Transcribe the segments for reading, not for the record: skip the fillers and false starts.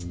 Hello,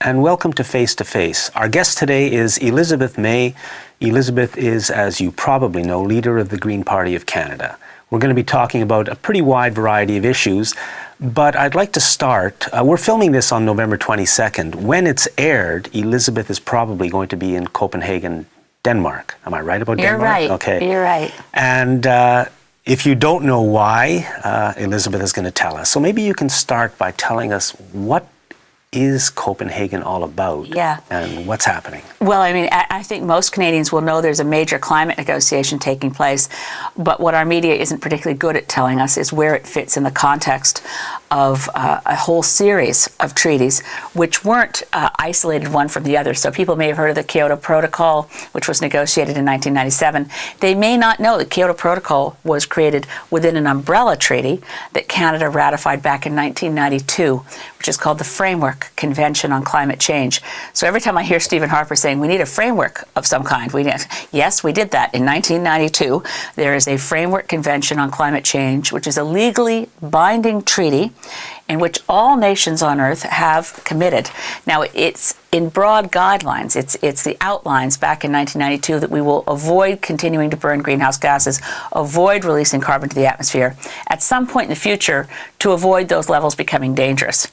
and welcome to Face to Face. Our guest today is Elizabeth May. Elizabeth is, as you probably know, leader of the Green Party of Canada. We're going to be talking about a pretty wide variety of issues, but I'd like to start. We're filming this on November 22nd. When it's aired, Elizabeth is probably going to be in Copenhagen, Denmark. Am I right about Denmark? You're right. Okay. You're right. And if you don't know why, Elizabeth is going to tell us. So maybe you can start by telling us what is Copenhagen all about, and what's happening? Well, I mean, I think most Canadians will know there's a major climate negotiation taking place, but what our media isn't particularly good at telling us is where it fits in the context of a whole series of treaties which weren't isolated one from the other. So people may have heard of the Kyoto Protocol, which was negotiated in 1997. They may not know the Kyoto Protocol was created within an umbrella treaty that Canada ratified back in 1992, which is called the Framework Convention on Climate Change. So every time I hear Stephen Harper saying we need a framework of some kind, yes, we did that in 1992. There is a Framework Convention on Climate Change, which is a legally binding treaty in which all nations on Earth have committed. Now, it's in broad guidelines. It's the outlines back in 1992 that we will avoid continuing to burn greenhouse gases, avoid releasing carbon to the atmosphere at some point in the future to avoid those levels becoming dangerous.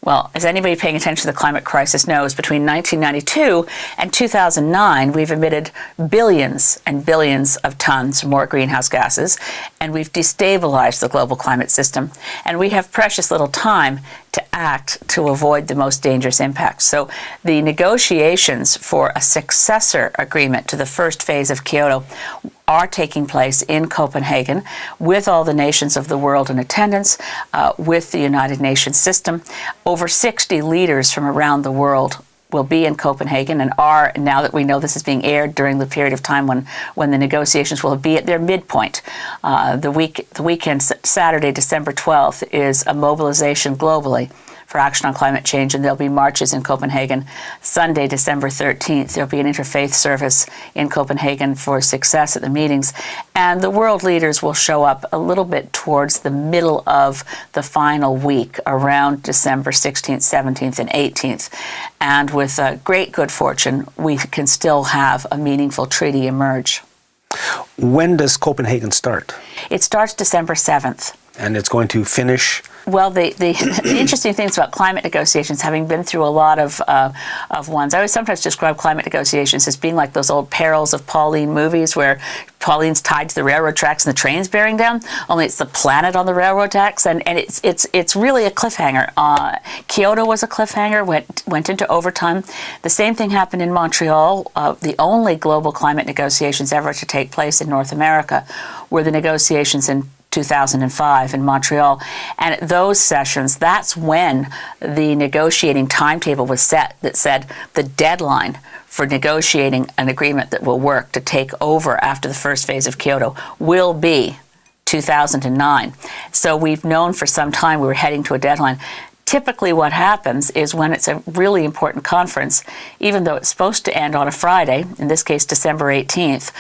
Well, as anybody paying attention to the climate crisis knows, between 1992 and 2009, we've emitted billions and billions of tons more greenhouse gases, and we've destabilized the global climate system. And we have precious little time to act to avoid the most dangerous impacts. So the negotiations for a successor agreement to the first phase of Kyoto are taking place in Copenhagen with all the nations of the world in attendance, with the United Nations system. Over 60 leaders from around the world will be in Copenhagen and are, now that we know this is being aired during the period of time when the negotiations will be at their midpoint. The weekend, Saturday, December 12th, is a mobilization globally for action on climate change, and there'll be marches in Copenhagen. Sunday, December 13th, there'll be an interfaith service in Copenhagen for success at the meetings, and the world leaders will show up a little bit towards the middle of the final week, around December 16th, 17th, and 18th. And with great good fortune, we can still have a meaningful treaty emerge. When does Copenhagen start? It starts December 7th. And it's going to finish? Well, the interesting things about climate negotiations, having been through a lot of ones, I would sometimes describe climate negotiations as being like those old Perils of Pauline movies where Pauline's tied to the railroad tracks and the train's bearing down, only it's the planet on the railroad tracks, and it's really a cliffhanger. Kyoto was a cliffhanger, went into overtime. The same thing happened in Montreal. The only global climate negotiations ever to take place in North America were the negotiations in 2005 in Montreal. And at those sessions, that's when the negotiating timetable was set that said the deadline for negotiating an agreement that will work to take over after the first phase of Kyoto will be 2009. So we've known for some time we were heading to a deadline. Typically what happens is when it's a really important conference, even though it's supposed to end on a Friday, in this case December 18th,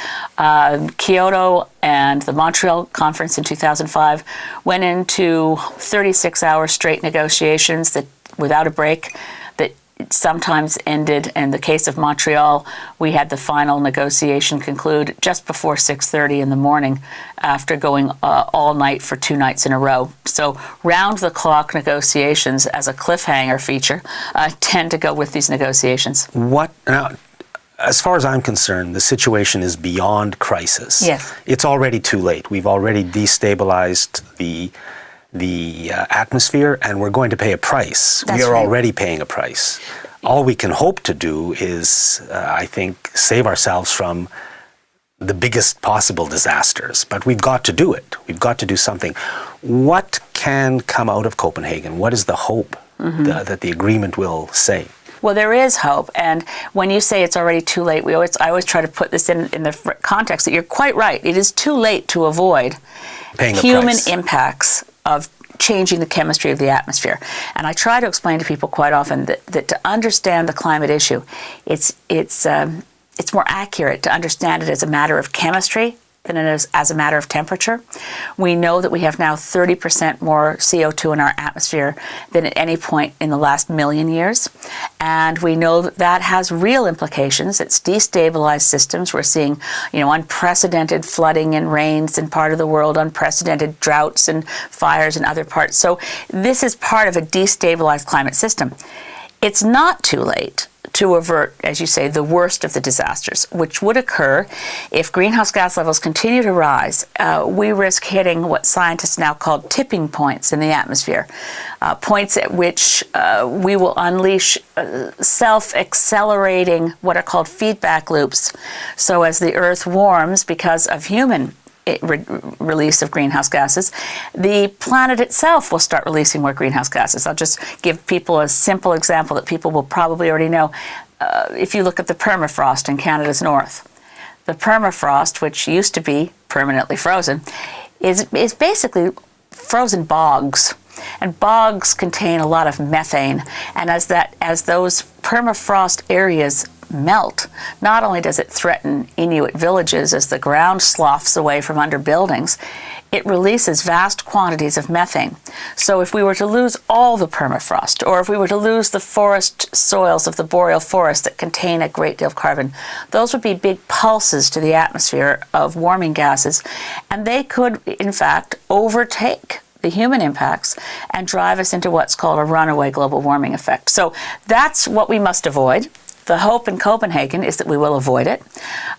Kyoto and the Montreal conference in 2005 went into 36-hour straight negotiations that without a break that sometimes ended. In the case of Montreal, we had the final negotiation conclude just before 6:30 in the morning after going all night for 2 nights in a row. So round-the-clock negotiations as a cliffhanger feature tend to go with these negotiations. Now, as far as I'm concerned, the situation is beyond crisis. Yes. It's already too late. We've already destabilized the atmosphere, and we're going to pay a price. That's we are right. already paying a price. All we can hope to do is, I think, save ourselves from the biggest possible disasters. But we've got to do it. We've got to do something. What can come out of Copenhagen? What is the hope that the agreement will say? Well, there is hope, and when you say it's already too late, I always try to put this in the context that you're quite right. It is too late to avoid Paying human impacts of changing the chemistry of the atmosphere. And I try to explain to people quite often that to understand the climate issue, it's more accurate to understand it as a matter of chemistry than it is as a matter of temperature. We know that we have now 30% more CO2 in our atmosphere than at any point in the last million years. And we know that that has real implications. It's destabilized systems. We're seeing, unprecedented flooding and rains in part of the world, unprecedented droughts and fires in other parts. So this is part of a destabilized climate system. It's not too late to avert, as you say, the worst of the disasters, which would occur if greenhouse gas levels continue to rise. We risk hitting what scientists now call tipping points in the atmosphere, points at which we will unleash self-accelerating, what are called feedback loops. So as the Earth warms because of human release of greenhouse gases, the planet itself will start releasing more greenhouse gases. I'll just give people a simple example that people will probably already know. If you look at the permafrost in Canada's north, the permafrost, which used to be permanently frozen, is basically frozen bogs. And bogs contain a lot of methane. And as those permafrost areas melt, not only does it threaten Inuit villages as the ground sloughs away from under buildings, it releases vast quantities of methane. So if we were to lose all the permafrost, or if we were to lose the forest soils of the boreal forest that contain a great deal of carbon, those would be big pulses to the atmosphere of warming gases, and they could, in fact, overtake the human impacts and drive us into what's called a runaway global warming effect. So that's what we must avoid. The hope in Copenhagen is that we will avoid it.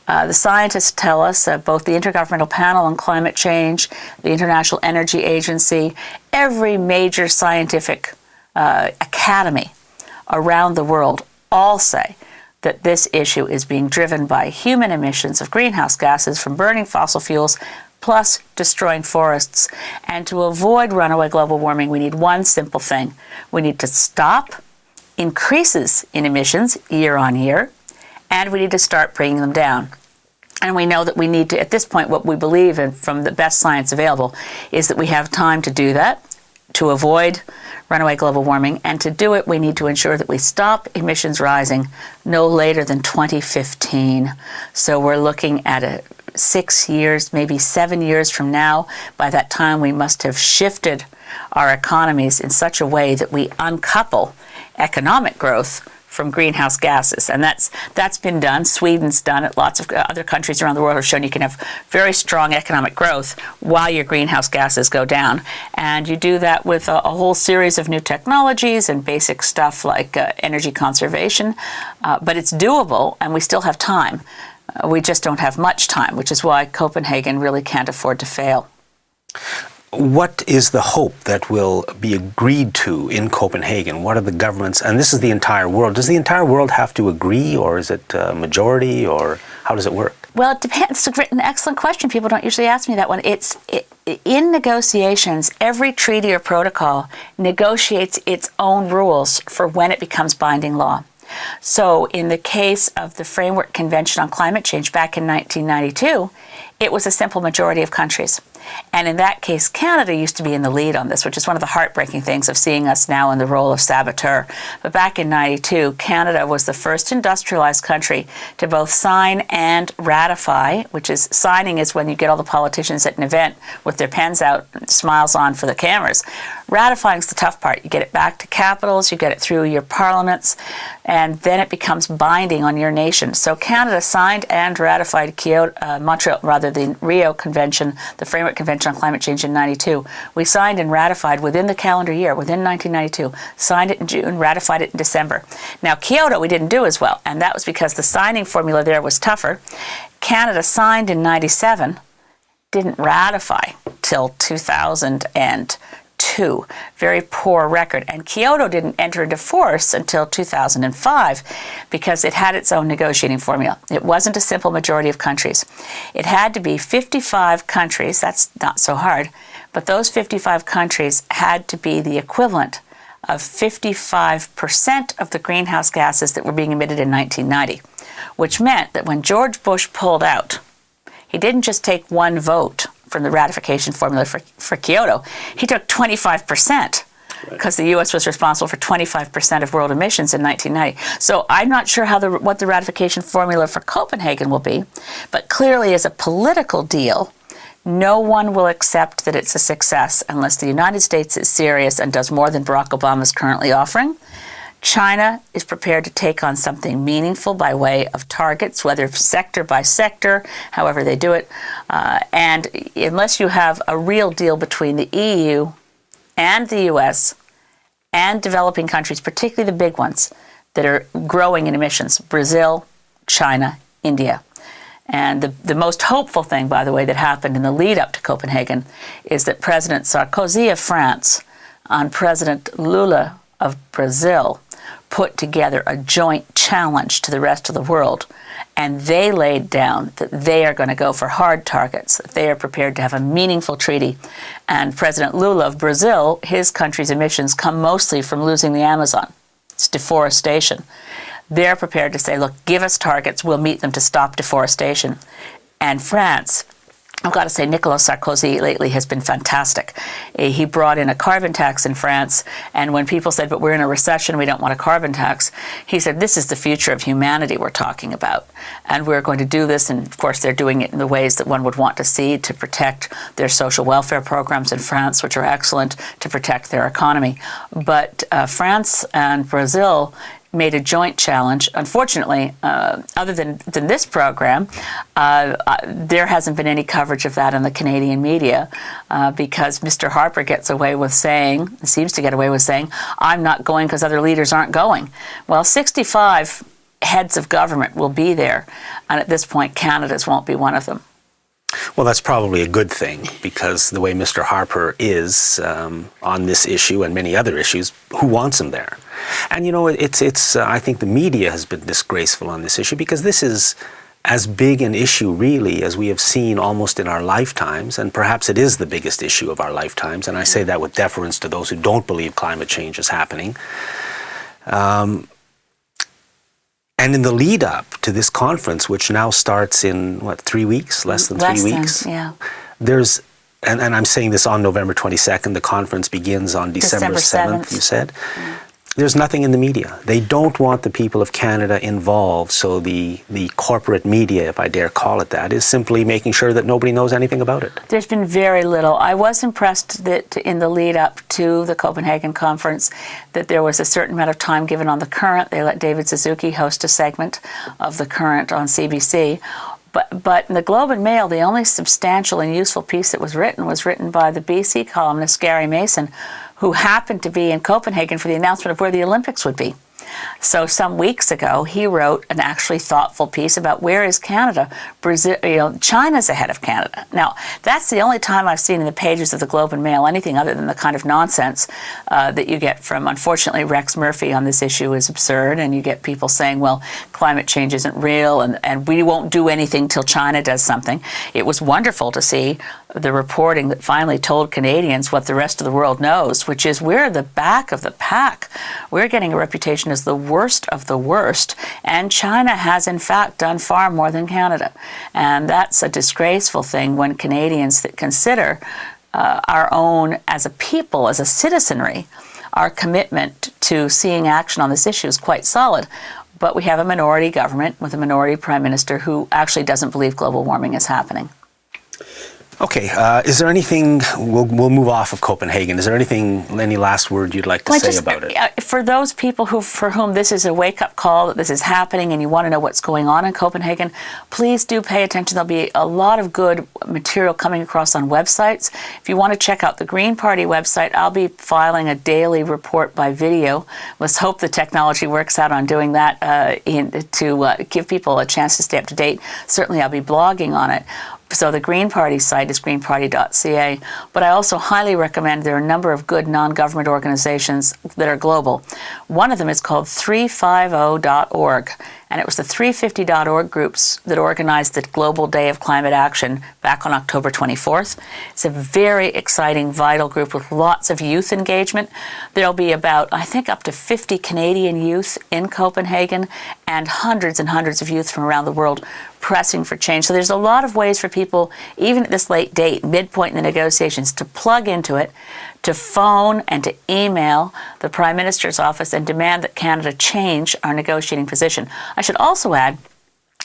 The scientists tell us, both the Intergovernmental Panel on Climate Change, the International Energy Agency, every major scientific academy around the world all say that this issue is being driven by human emissions of greenhouse gases from burning fossil fuels, plus destroying forests. And to avoid runaway global warming, we need one simple thing. We need to stop increases in emissions year on year, and we need to start bringing them down. And we know that we need to, at this point, what we believe, and from the best science available, is that we have time to do that, to avoid runaway global warming, and to do it, we need to ensure that we stop emissions rising no later than 2015. So we're looking at 6 years, maybe 7 years from now. By that time, we must have shifted our economies in such a way that we uncouple economic growth from greenhouse gases. And that's been done. Sweden's done it. Lots of other countries around the world have shown you can have very strong economic growth while your greenhouse gases go down. And you do that with a whole series of new technologies and basic stuff like energy conservation. But it's doable, and we still have time. We just don't have much time, which is why Copenhagen really can't afford to fail. What is the hope that will be agreed to in Copenhagen? What are the governments, and this is the entire world, does the entire world have to agree, or is it a majority, or how does it work? Well, it depends. It's an excellent question. People don't usually ask me that one. In negotiations, every treaty or protocol negotiates its own rules for when it becomes binding law. So in the case of the Framework Convention on Climate Change back in 1992, it was a simple majority of countries. And in that case, Canada used to be in the lead on this, which is one of the heartbreaking things of seeing us now in the role of saboteur. But back in 92, Canada was the first industrialized country to both sign and ratify, which is, signing is when you get all the politicians at an event with their pens out, smiles on for the cameras. Ratifying is the tough part. You get it back to capitals, you get it through your parliaments, and then it becomes binding on your nation. So Canada signed and ratified the Rio Convention, the Framework Convention on Climate Change in 92. We signed and ratified within the calendar year, within 1992. Signed it in June, ratified it in December. Now, Kyoto we didn't do as well, and that was because the signing formula there was tougher. Canada signed in 97, didn't ratify till 2002. Very poor record. And Kyoto didn't enter into force until 2005 because it had its own negotiating formula. It wasn't a simple majority of countries. It had to be 55 countries. That's not so hard. But those 55 countries had to be the equivalent of 55% of the greenhouse gases that were being emitted in 1990, which meant that when George Bush pulled out, he didn't just take one vote from the ratification formula for Kyoto, he took 25%. Because the U.S. was responsible for 25% of world emissions in 1990. So I'm not sure what the ratification formula for Copenhagen will be, but clearly as a political deal, no one will accept that it's a success unless the United States is serious and does more than Barack Obama is currently offering. China is prepared to take on something meaningful by way of targets, whether sector by sector, however they do it. And unless you have a real deal between the EU and the U.S. and developing countries, particularly the big ones that are growing in emissions, Brazil, China, India. And the most hopeful thing, by the way, that happened in the lead up to Copenhagen is that President Sarkozy of France and President Lula of Brazil put together a joint challenge to the rest of the world. And they laid down that they are going to go for hard targets, that they are prepared to have a meaningful treaty. And President Lula of Brazil, his country's emissions come mostly from losing the Amazon. It's deforestation. They're prepared to say, look, give us targets, we'll meet them to stop deforestation. And France, I've got to say, Nicolas Sarkozy lately has been fantastic. He brought in a carbon tax in France, and when people said, but we're in a recession, we don't want a carbon tax, he said, this is the future of humanity we're talking about, and we're going to do this, and of course they're doing it in the ways that one would want to see to protect their social welfare programs in France, which are excellent, to protect their economy. But France and Brazil made a joint challenge. Unfortunately, other than this program, there hasn't been any coverage of that in the Canadian media because Mr. Harper seems to get away with saying, I'm not going because other leaders aren't going. Well, 65 heads of government will be there, and at this point, Canada's won't be one of them. Well, that's probably a good thing, because the way Mr. Harper is on this issue and many other issues, who wants him there? And, you know, I think the media has been disgraceful on this issue, because this is as big an issue, really, as we have seen almost in our lifetimes, and perhaps it is the biggest issue of our lifetimes, and I say that with deference to those who don't believe climate change is happening. And in the lead up to this conference, which now starts in, 3 weeks? Less than 3 weeks? Yeah. There's, and I'm saying this on November 22nd, the conference begins on December 7th, you said. Yeah. There's nothing in the media. They don't want the people of Canada involved, so the corporate media, if I dare call it that, is simply making sure that nobody knows anything about it. There's been very little. I was impressed that in the lead up to the Copenhagen conference that there was a certain amount of time given on The Current. They let David Suzuki host a segment of The Current on CBC. But in the Globe and Mail, the only substantial and useful piece that was written by the BC columnist Gary Mason, who happened to be in Copenhagen for the announcement of where the Olympics would be. So some weeks ago, he wrote an actually thoughtful piece about where is Canada. Brazil, China's ahead of Canada. Now, that's the only time I've seen in the pages of the Globe and Mail anything other than the kind of nonsense that you get from, unfortunately, Rex Murphy on this issue is absurd, and you get people saying, well, climate change isn't real, and we won't do anything till China does something. It was wonderful to see the reporting that finally told Canadians what the rest of the world knows, which is we're the back of the pack. We're getting a reputation as the worst of the worst, and China has in fact done far more than Canada. And that's a disgraceful thing when Canadians that consider our own, as a people, as a citizenry, our commitment to seeing action on this issue is quite solid. But we have a minority government with a minority prime minister who actually doesn't believe global warming is happening. Okay, is there anything, we'll move off of Copenhagen, is there any last word you'd like to say about it? For those people for whom this is a wake-up call, that this is happening and you want to know what's going on in Copenhagen, please do pay attention. There'll be a lot of good material coming across on websites. If you want to check out the Green Party website, I'll be filing a daily report by video. Let's hope the technology works out on doing that to give people a chance to stay up to date. Certainly I'll be blogging on it. So the Green Party site is greenparty.ca, but I also highly recommend there are a number of good non-government organizations that are global. One of them is called 350.org, and it was the 350.org groups that organized the Global Day of Climate Action back on October 24th. It's a very exciting, vital group with lots of youth engagement. There'll be about, I think, up to 50 Canadian youth in Copenhagen and hundreds of youth from around the world pressing for change. So there's a lot of ways for people, even at this late date, midpoint in the negotiations, to plug into it, to phone and to email the Prime Minister's office and demand that Canada change our negotiating position. I should also add,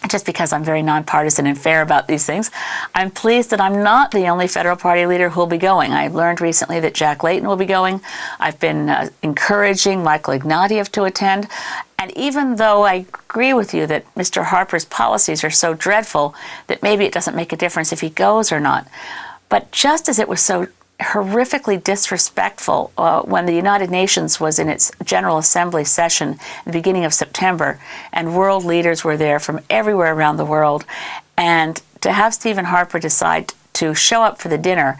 just because I'm very nonpartisan and fair about these things, I'm pleased that I'm not the only federal party leader who will be going. I learned recently that Jack Layton will be going. I've been encouraging Michael Ignatieff to attend. And even though I agree with you that Mr. Harper's policies are so dreadful that maybe it doesn't make a difference if he goes or not, but just as it was so horrifically disrespectful when the United Nations was in its General Assembly session at the beginning of September, and world leaders were there from everywhere around the world, and to have Stephen Harper decide to show up for the dinner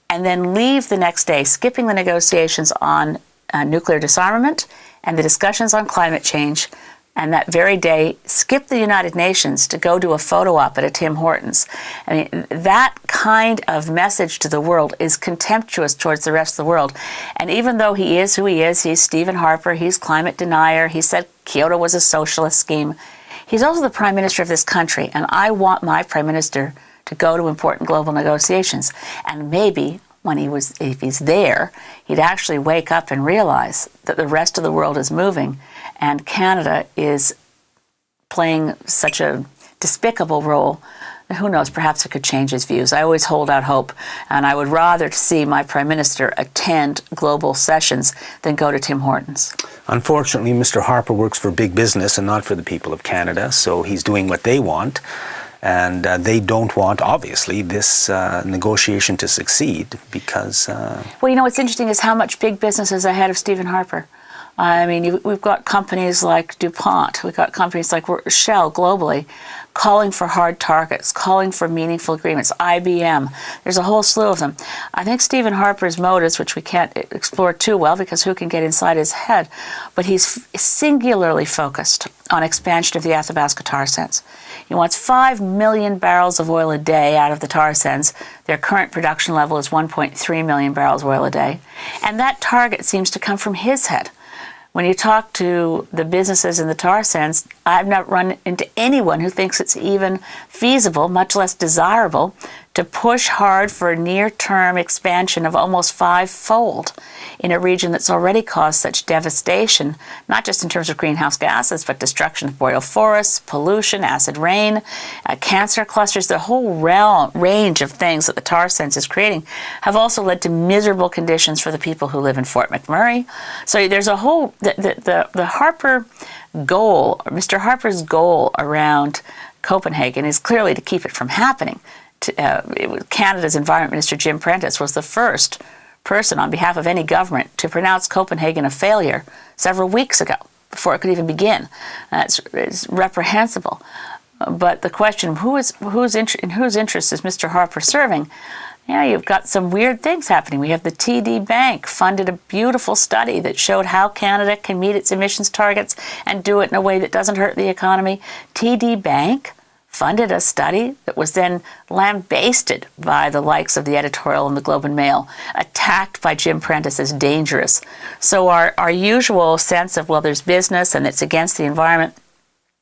and then leave the next day, skipping the negotiations on nuclear disarmament and the discussions on climate change, and that very day skip the United Nations to go do a photo op at a Tim Hortons. I mean, that kind of message to the world is contemptuous towards the rest of the world. And even though he is who he is, he's Stephen Harper, he's climate denier, he said Kyoto was a socialist scheme, he's also the Prime Minister of this country, and I want my Prime Minister to go to important global negotiations. And maybe if he's there, he'd actually wake up and realize that the rest of the world is moving and Canada is playing such a despicable role. Who knows, perhaps it could change his views. I always hold out hope, and I would rather see my Prime Minister attend global sessions than go to Tim Hortons. Unfortunately, Mr. Harper works for big business and not for the people of Canada, so he's doing what they want. And they don't want, obviously, this negotiation to succeed because... Well, you know, what's interesting is how much big business is ahead of Stephen Harper. I mean, we've got companies like DuPont, we've got companies like Shell globally calling for hard targets, calling for meaningful agreements, IBM. There's a whole slew of them. I think Stephen Harper's motives, which we can't explore too well because who can get inside his head, but he's singularly focused on expansion of the Athabasca tar sands. He wants 5 million barrels of oil a day out of the tar sands. Their current production level is 1.3 million barrels of oil a day. And that target seems to come from his head. When you talk to the businesses in the tar sands, I've not run into anyone who thinks it's even feasible, much less desirable, to push hard for a near-term expansion of almost five-fold in a region that's already caused such devastation, not just in terms of greenhouse gases, but destruction of boreal forests, pollution, acid rain, cancer clusters. The whole range of things that the tar sands is creating have also led to miserable conditions for the people who live in Fort McMurray. So there's a whole, the Harper goal, Mr. Harper's goal around Copenhagen is clearly to keep it from happening. Canada's Environment Minister Jim Prentice was the first person on behalf of any government to pronounce Copenhagen a failure several weeks ago, before it could even begin. It's reprehensible. But the question of whose interest is Mr. Harper serving? Yeah, you've got some weird things happening. We have the TD Bank funded a beautiful study that showed how Canada can meet its emissions targets and do it in a way that doesn't hurt the economy. TD Bank funded a study that was then lambasted by the likes of the editorial in the Globe and Mail, attacked by Jim Prentice as dangerous. So our usual sense of, well, there's business and it's against the environment,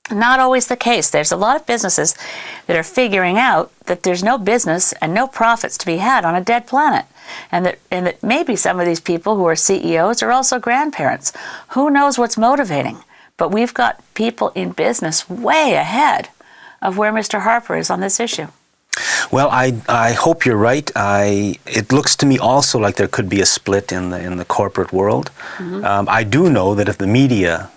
not always the case. There's a lot of businesses that are figuring out that there's no business and no profits to be had on a dead planet. And that maybe some of these people who are CEOs are also grandparents. Who knows what's motivating? But we've got people in business way ahead of where Mr. Harper is on this issue. Well, I hope you're right. It looks to me also like there could be a split in the corporate world. Mm-hmm. I do know that if the media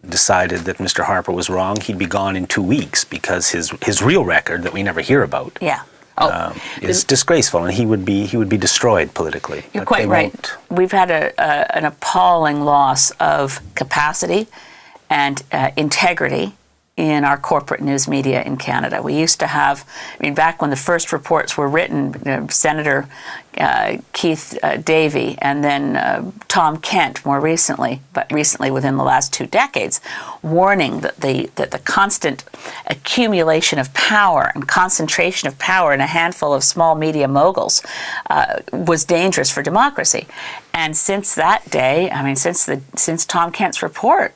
decided that Mr. Harper was wrong, he'd be gone in 2 weeks because his real record that we never hear about is disgraceful, and he would be destroyed politically. You're quite right. We've had an appalling loss of capacity and integrity in our corporate news media in Canada. We used to have, back when the first reports were written, Senator Keith Davey and then Tom Kent more recently, but recently within the last 2 decades, warning that the constant accumulation of power and concentration of power in a handful of small media moguls was dangerous for democracy. And since that day, since Tom Kent's report,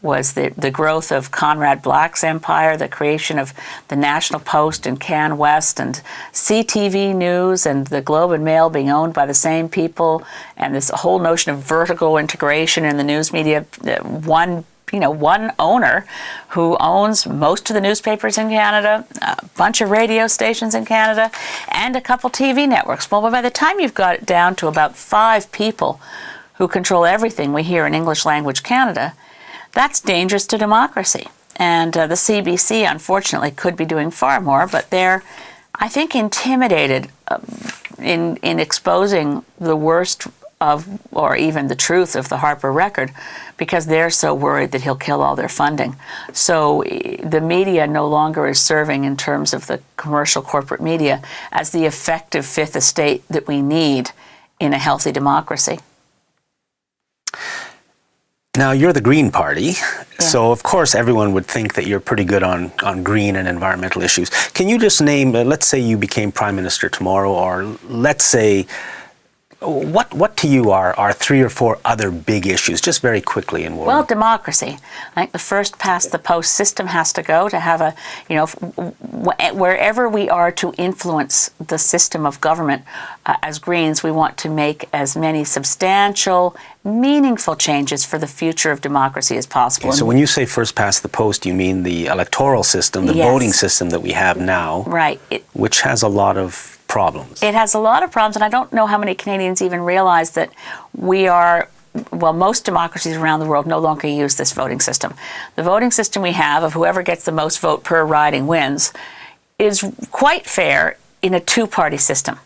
was the growth of Conrad Black's empire, the creation of the National Post and Can West and CTV News and the Globe and Mail being owned by the same people, and this whole notion of vertical integration in the news media, one owner who owns most of the newspapers in Canada, a bunch of radio stations in Canada, and a couple TV networks. Well, by the time you've got it down to about 5 people who control everything we hear in English language Canada, that's dangerous to democracy. And the CBC, unfortunately, could be doing far more, but they're, I think, intimidated in exposing the worst of, or even the truth of the Harper record, because they're so worried that he'll kill all their funding. So the media no longer is serving, in terms of the commercial corporate media, as the effective fifth estate that we need in a healthy democracy. Now, you're the Green Party, so of course everyone would think that you're pretty good on green and environmental issues. Can you just name, let's say you became Prime Minister tomorrow, or let's say, what to you are 3 or 4 other big issues, just very quickly? Well, democracy. I think the first past the post system has to go, to have a, wherever we are to influence the system of government, as Greens, we want to make as many substantial, meaningful changes for the future of democracy as possible. Okay, so when you say first past the post, you mean the electoral system, the voting system that we have now, right? Which has a lot of problems. It has a lot of problems, and I don't know how many Canadians even realize that most democracies around the world no longer use this voting system. The voting system we have, of whoever gets the most vote per riding wins, is quite fair in a 2-party system.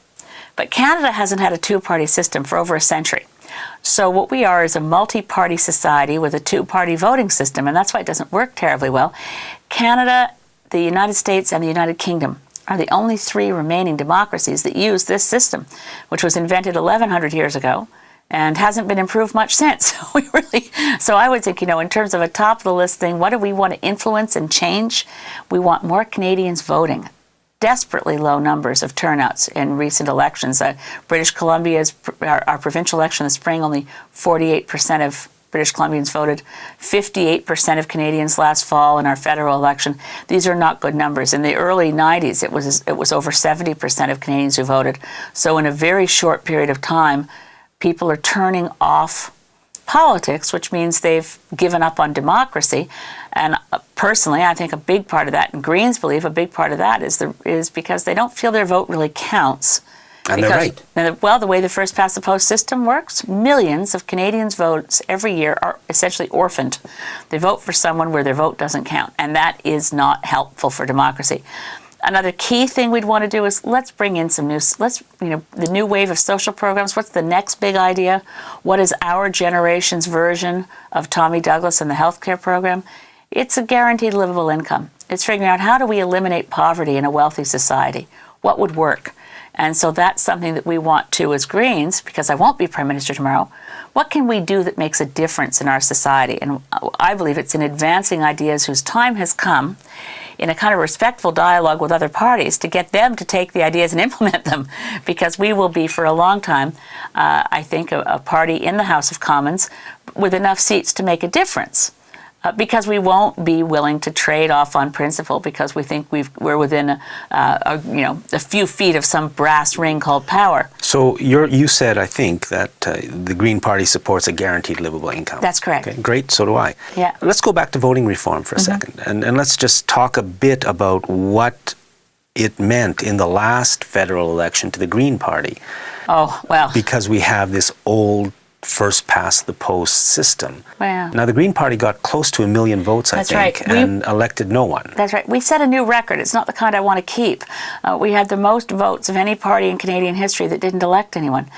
But Canada hasn't had a 2-party system for over a century. So what we are is a multi-party society with a 2-party voting system, and that's why it doesn't work terribly well. Canada, the United States, and the United Kingdom are the only 3 remaining democracies that use this system, which was invented 1,100 years ago and hasn't been improved much since. So I would think, in terms of a top of the list thing, what do we want to influence and change? We want more Canadians voting. Desperately low numbers of turnouts in recent elections. British Columbia's, our provincial election this spring, only 48% of British Columbians voted, 58% of Canadians last fall in our federal election. These are not good numbers. In the early 90s, it was over 70% of Canadians who voted. So in a very short period of time, people are turning off politics, which means they've given up on democracy. And personally, I think a big part of that, and Greens believe a big part of that, is because they don't feel their vote really counts. And they're right. Well, the way the first past the post system works, millions of Canadians' votes every year are essentially orphaned. They vote for someone where their vote doesn't count, and that is not helpful for democracy. Another key thing we'd want to do is let's bring in some new, the new wave of social programs. What's the next big idea? What is our generation's version of Tommy Douglas and the healthcare program? It's a guaranteed livable income. It's figuring out, how do we eliminate poverty in a wealthy society? What would work? And so that's something that we want to, as Greens, because I won't be Prime Minister tomorrow, what can we do that makes a difference in our society? And I believe it's in advancing ideas whose time has come, in a kind of respectful dialogue with other parties, to get them to take the ideas and implement them. Because we will be, for a long time, I think, a party in the House of Commons with enough seats to make a difference. Because we won't be willing to trade off on principle, because we think we're within a few feet of some brass ring called power. So you said, I think, that the Green Party supports a guaranteed livable income. That's correct. Okay, great, so do I. Yeah. Let's go back to voting reform for a second, and let's just talk a bit about what it meant in the last federal election to the Green Party. Oh, well. Because we have this old first past the post system. Wow. Now, the Green Party got close to 1 million votes, I think, and elected no one. That's right. We set a new record. It's not the kind I want to keep. We had the most votes of any party in Canadian history that didn't elect anyone.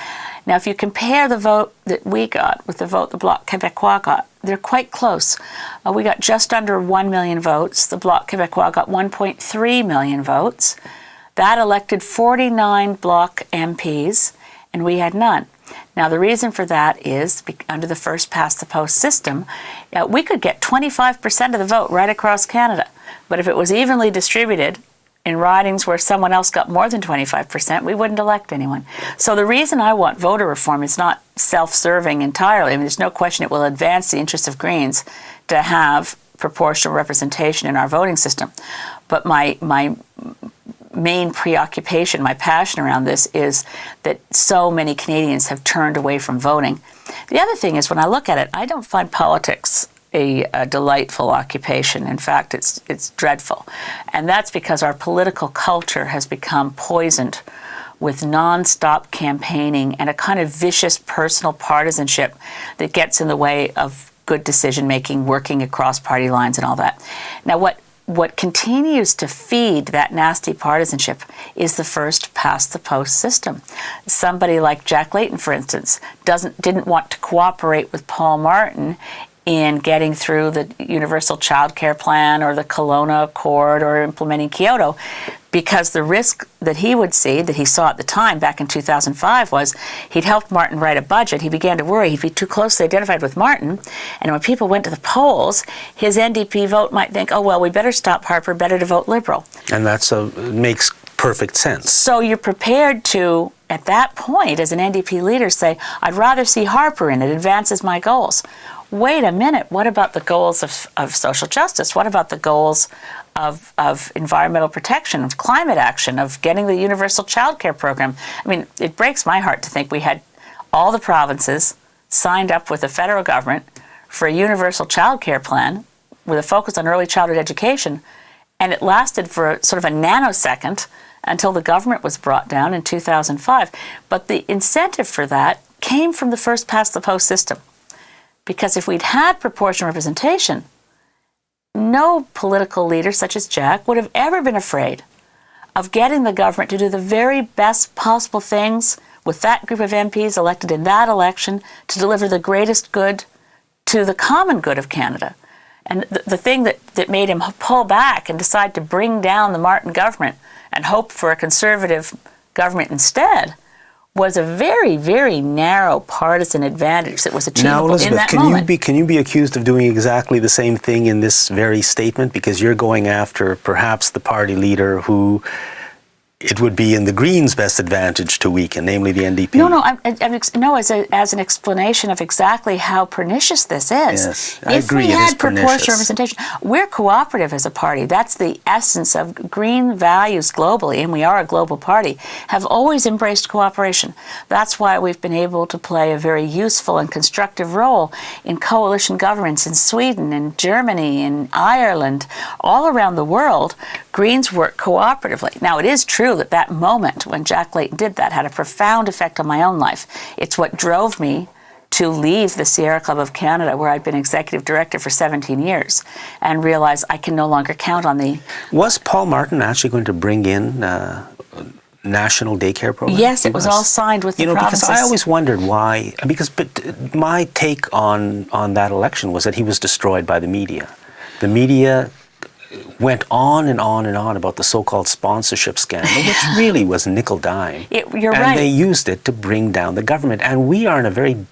Now, if you compare the vote that we got with the vote the Bloc Québécois got, they're quite close. We got just under 1 million votes. The Bloc Québécois got 1.3 million votes. That elected 49 Bloc MPs, and we had none. Now, the reason for that is under the first-past-the-post system, we could get 25% of the vote right across Canada. But if it was evenly distributed in ridings where someone else got more than 25%, we wouldn't elect anyone. So the reason I want voter reform is not self-serving entirely. I mean, there's no question it will advance the interests of Greens to have proportional representation in our voting system. But my main preoccupation, my passion around this is that so many Canadians have turned away from voting. The other thing is, when I look at it, I don't find politics a delightful occupation. In fact, it's dreadful. And that's because our political culture has become poisoned with non-stop campaigning and a kind of vicious personal partisanship that gets in the way of good decision-making, working across party lines and all that. Now, what continues to feed that nasty partisanship is the first-past-the-post system. Somebody like Jack Layton, for instance, didn't want to cooperate with Paul Martin in getting through the Universal Child Care Plan or the Kelowna Accord or implementing Kyoto, because the risk that he would see, that he saw at the time back in 2005, was he'd helped Martin write a budget. He began to worry he'd be too closely identified with Martin, and when people went to the polls, his NDP vote might think, oh, well, we better stop Harper, better to vote Liberal. And makes perfect sense. So you're prepared to, at that point, as an NDP leader, say, I'd rather see Harper in it, advances my goals. Wait a minute, what about the goals of social justice? What about the goals of environmental protection, of climate action, of getting the universal child care program? I mean, it breaks my heart to think we had all the provinces signed up with the federal government for a universal child care plan with a focus on early childhood education, and it lasted for sort of a nanosecond until the government was brought down in 2005. But the incentive for that came from the first-past-the-post system. Because if we'd had proportional representation, no political leader such as Jack would have ever been afraid of getting the government to do the very best possible things with that group of MPs elected in that election to deliver the greatest good to the common good of Canada. And the thing that made him pull back and decide to bring down the Martin government and hope for a conservative government instead was a very, very narrow partisan advantage that was achievable now, Elizabeth, in that moment. Can you be accused of doing exactly the same thing in this very statement? Because you're going after perhaps the party leader who it would be in the Greens' best advantage to weaken, namely the NDP. No, as an explanation of exactly how pernicious this is. Yes, I agree. If we had proportional representation, we're cooperative as a party. That's the essence of Green values globally, and we are a global party, have always embraced cooperation. That's why we've been able to play a very useful and constructive role in coalition governments in Sweden and Germany and Ireland, all around the world. Greens work cooperatively. Now, it is true that moment when Jack Layton did that had a profound effect on my own life. It's what drove me to leave the Sierra Club of Canada, where I'd been executive director for 17 years, and realize I can no longer count on the... Was Paul Martin actually going to bring in national daycare programs? Yes, it was all signed with the provinces. Because I always wondered why, but my take on that election was that he was destroyed by the media. The media went on and on and on about the so-called sponsorship scandal, which really was nickel-dime. You're right. And they used it to bring down the government. And we are in a very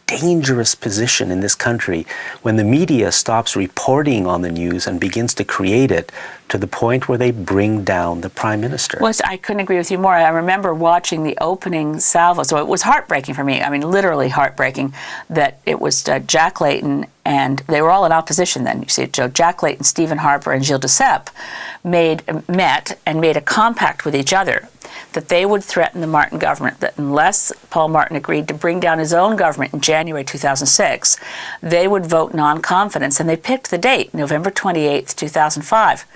dangerous position in this country when the media stops reporting on the news and begins to create it to the point where they bring down the Prime Minister. Well, I couldn't agree with you more. I remember watching the opening salvo, so it was heartbreaking for me. I mean, literally heartbreaking that it was Jack Layton, and they were all in opposition then. You see, Jack Layton, Stephen Harper, and Gilles Duceppe met and made a compact with each other that they would threaten the Martin government, that unless Paul Martin agreed to bring down his own government in January 2006, they would vote non-confidence. And they picked the date, November 28th, 2005,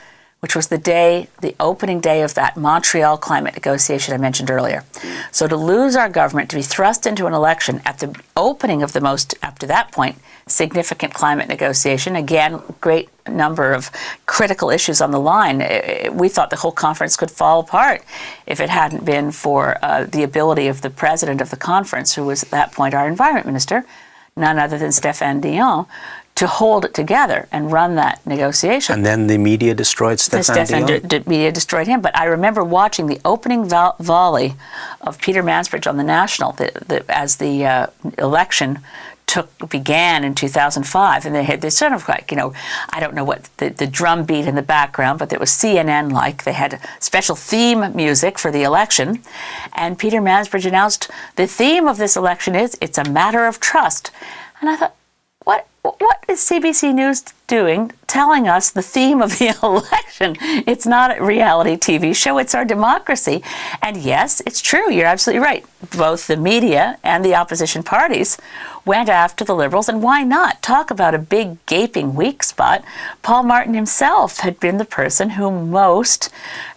which was the opening day of that Montreal climate negotiation I mentioned earlier. So to lose our government, to be thrust into an election at the opening of the most, up to that point, significant climate negotiation, again, great number of critical issues on the line. We thought the whole conference could fall apart if it hadn't been for the ability of the president of the conference, who was at that point our environment minister, none other than Stéphane Dion, to hold it together and run that negotiation. And then the media destroyed Stéphane Dion? Media destroyed him. But I remember watching the opening volley of Peter Mansbridge on the National as the election began in 2005, and they had this sort of like, I don't know what the drum beat in the background, but it was CNN-like. They had special theme music for the election, and Peter Mansbridge announced the theme of this election is "It's a matter of trust," and I thought, what is CBC News doing telling us the theme of the election? It's not a reality TV show, it's our democracy. And yes, it's true, you're absolutely right. Both the media and the opposition parties went after the Liberals, and why not? Talk about a big gaping weak spot. Paul Martin himself had been the person who most,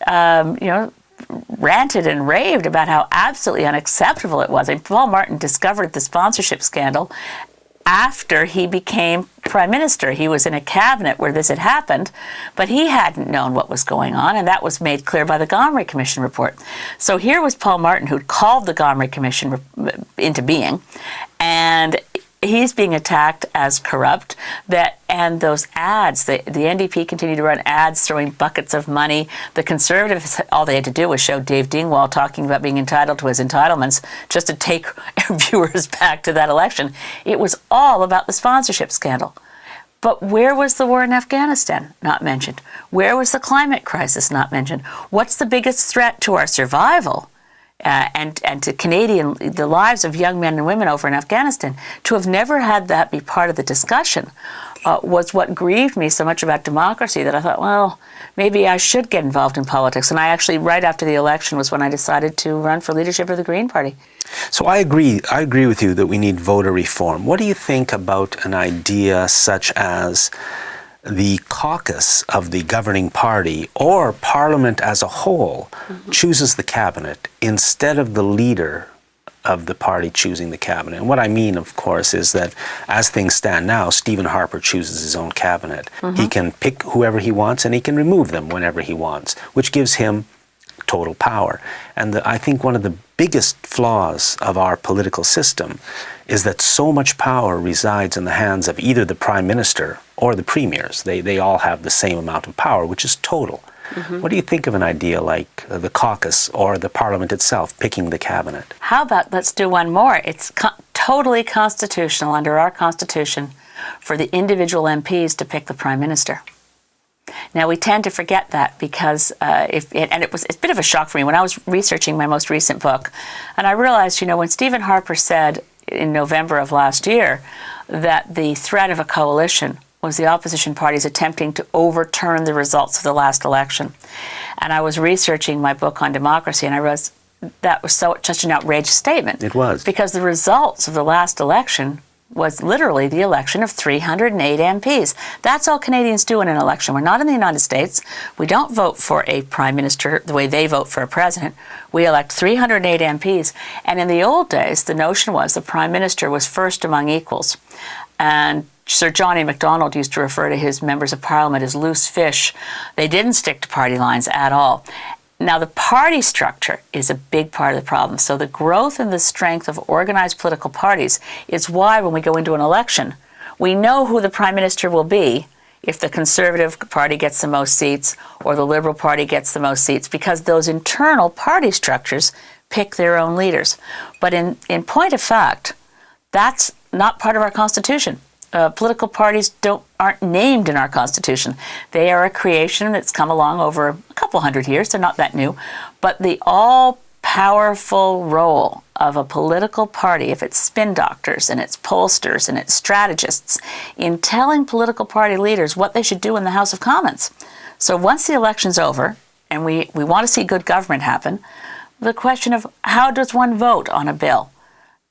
ranted and raved about how absolutely unacceptable it was. And Paul Martin discovered the sponsorship scandal after he became prime minister. He was in a cabinet where this had happened, but he hadn't known what was going on, and that was made clear by the Gomery Commission report. So here was Paul Martin, who'd called the Gomery Commission into being, and he's being attacked as corrupt. And those ads, the NDP continued to run ads throwing buckets of money. The Conservatives, all they had to do was show Dave Dingwall talking about being entitled to his entitlements just to take viewers back to that election. It was all about the sponsorship scandal. But where was the war in Afghanistan? Not mentioned. Where was the climate crisis? Not mentioned. What's the biggest threat to our survival? And to the lives of young men and women over in Afghanistan, to have never had that be part of the discussion was what grieved me so much about democracy, that I thought, well, maybe I should get involved in politics. And I actually, right after the election, was when I decided to run for leadership of the Green Party. So I agree with you that we need voter reform. What do you think about an idea such as the caucus of the governing party or Parliament as a whole chooses the cabinet instead of the leader of the party choosing the cabinet? And what I mean, of course, is that as things stand now, Stephen Harper chooses his own cabinet. He can pick whoever he wants and he can remove them whenever he wants, which gives him total power. And I think one of the biggest flaws of our political system is that so much power resides in the hands of either the prime minister or the premiers. They all have the same amount of power, which is total. What do you think of an idea like the caucus or the parliament itself picking the cabinet? How about let's do one more? It's totally constitutional under our Constitution for the individual MPs to pick the prime minister. Now, we tend to forget that because it's a bit of a shock for me when I was researching my most recent book, and I realized, when Stephen Harper said in November of last year that the threat of a coalition was the opposition parties attempting to overturn the results of the last election. And I was researching my book on democracy, and I realized that was such an outrageous statement. It was. Because the results of the last election was literally the election of 308 MPs. That's all Canadians do in an election. We're not in the United States. We don't vote for a prime minister the way they vote for a president. We elect 308 MPs. And in the old days, the notion was the prime minister was first among equals. And Sir John A. Macdonald used to refer to his members of parliament as loose fish. They didn't stick to party lines at all. Now, the party structure is a big part of the problem. So the growth and the strength of organized political parties is why when we go into an election, we know who the prime minister will be if the Conservative Party gets the most seats or the Liberal Party gets the most seats, because those internal party structures pick their own leaders. But in point of fact, that's not part of our Constitution. Political parties aren't named in our Constitution. They are a creation that's come along over a couple hundred years. They're not that new. But the all-powerful role of a political party, if it's spin doctors and it's pollsters and it's strategists, in telling political party leaders what they should do in the House of Commons. So once the election's over and we want to see good government happen, the question of how does one vote on a bill?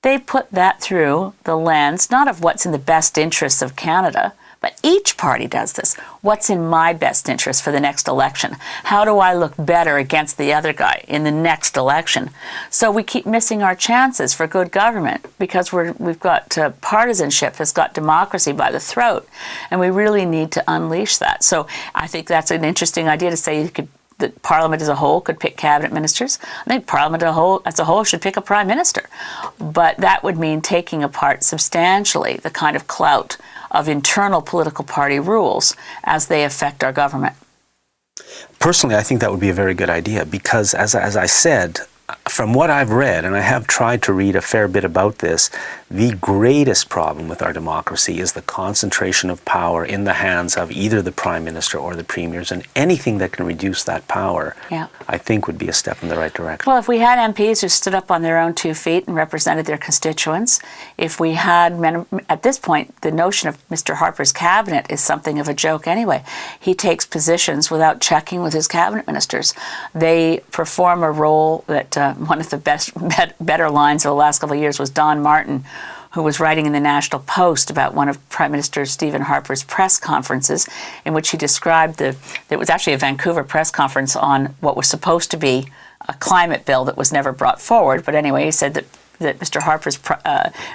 They put that through the lens, not of what's in the best interests of Canada, but each party does this. What's in my best interest for the next election? How do I look better against the other guy in the next election? So we keep missing our chances for good government because we've got partisanship has got democracy by the throat, and we really need to unleash that. So I think that's an interesting idea to say you could that Parliament as a whole could pick cabinet ministers. I think Parliament as a whole should pick a prime minister. But that would mean taking apart substantially the kind of clout of internal political party rules as they affect our government. Personally, I think that would be a very good idea because, as I said, from what I've read, and I have tried to read a fair bit about this, the greatest problem with our democracy is the concentration of power in the hands of either the Prime Minister or the Premiers, and anything that can reduce that power, I think would be a step in the right direction. Well, if we had MPs who stood up on their own 2 feet and represented their constituents, if we had, at this point, the notion of Mr. Harper's cabinet is something of a joke anyway. He takes positions without checking with his cabinet ministers. They perform a role that one of the better lines of the last couple of years was Don Martin, who was writing in the National Post about one of Prime Minister Stephen Harper's press conferences, in which he described it was actually a Vancouver press conference on what was supposed to be a climate bill that was never brought forward. But anyway, he said that Mr. Harper's